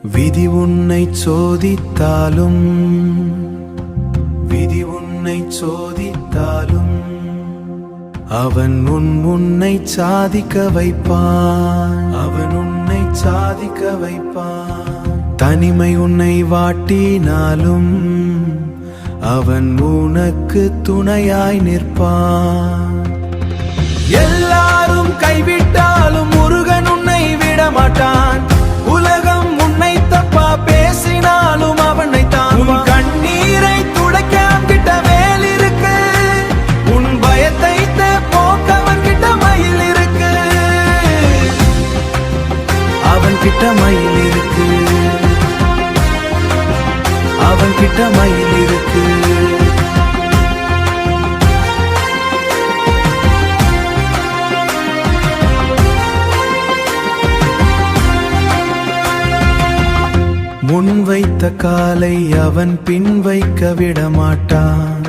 விதி உன்னை சோதித்தாலும் விதி உன்னை சோதித்தாலும் அவன் உன்னை சாதிக்க வைப்பான். அவன் உன்னை சாதிக்க வைப்பான். தனிமை உன்னை வாட்டினாலும் அவன் உனக்கு துணையாய் நிற்பான். எல்லாரும் கைவிட்டாலும் முருகன் உன்னை விடமாட்டான். உலகம் உன்னை தப்பா பேசினாலும் அவனை தான். உன் கண்ணீரை துடைக்க அவன்கிட்ட வேல் இருக்கு. உன் பயத்தை போக்க அவன்கிட்ட மயில் இருக்கு. அவன்கிட்ட மயில் இருக்கு. அவன்கிட்ட மயில் இருக்கு. முன் வைத்த காலை அவன் பின் வைக்க விடமாட்டான்.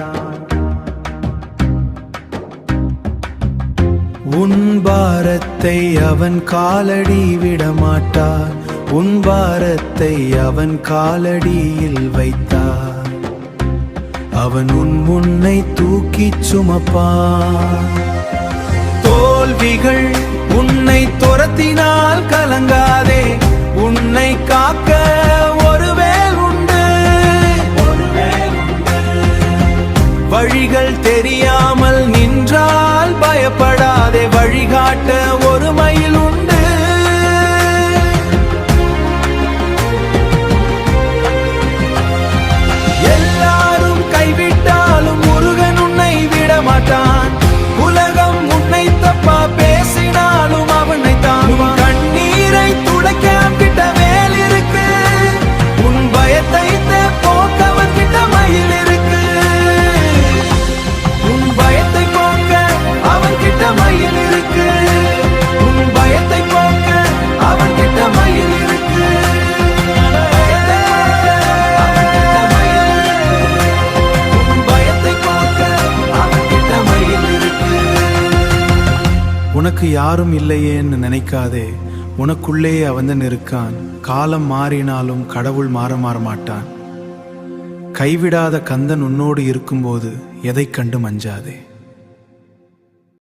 உன் பாரத்தை அவன் காலடி விடமாட்டான். உன் பாரத்தை அவன் காலடியில் வைத்தார். அவன் முன்னை தூக்கிச் சுமப்பான். தோல்விகள் உன்னை துரத்தினால் கலங்காதே. உன்னை காக்க ஒரு வேல் உண்டு. வழிகள் தெரியாமல் நின்றால் பயப்படாதே. வழிகாட்ட ஒரு மயில் உண்டு. எல்லாரும் கைவிட்டாலும் முருகன் உன்னை விடமாட்டான். உலகம் உன்னை தப்பா பேசினாலும் அவனை தான். கண்ணீரை துடைக்க அவன்கிட்ட வேல் இருக்கு. உன் பயத்தை போக்க அவன்கிட்ட மயில் இருக்கு. உன் பயத்தை போக்க அவன்கிட்ட மயில் இருக்கு. உன் பயத்தை போக்க அவன்கிட்ட மயில் இருக்கு. உன் பயத்தை போக்க அவன்கிட்ட மயில் இருக்கு. உனக்கு யாரும் இல்லையேன்னு நினைக்காதே. உனக்குள்ளே அவன் இருக்கான். காலம் மாறினாலும் கடவுள் மாற மாட்டான். கைவிடாத கந்தன் உன்னோடு இருக்கும்போது எதைக் கண்டு மஞ்சாதே.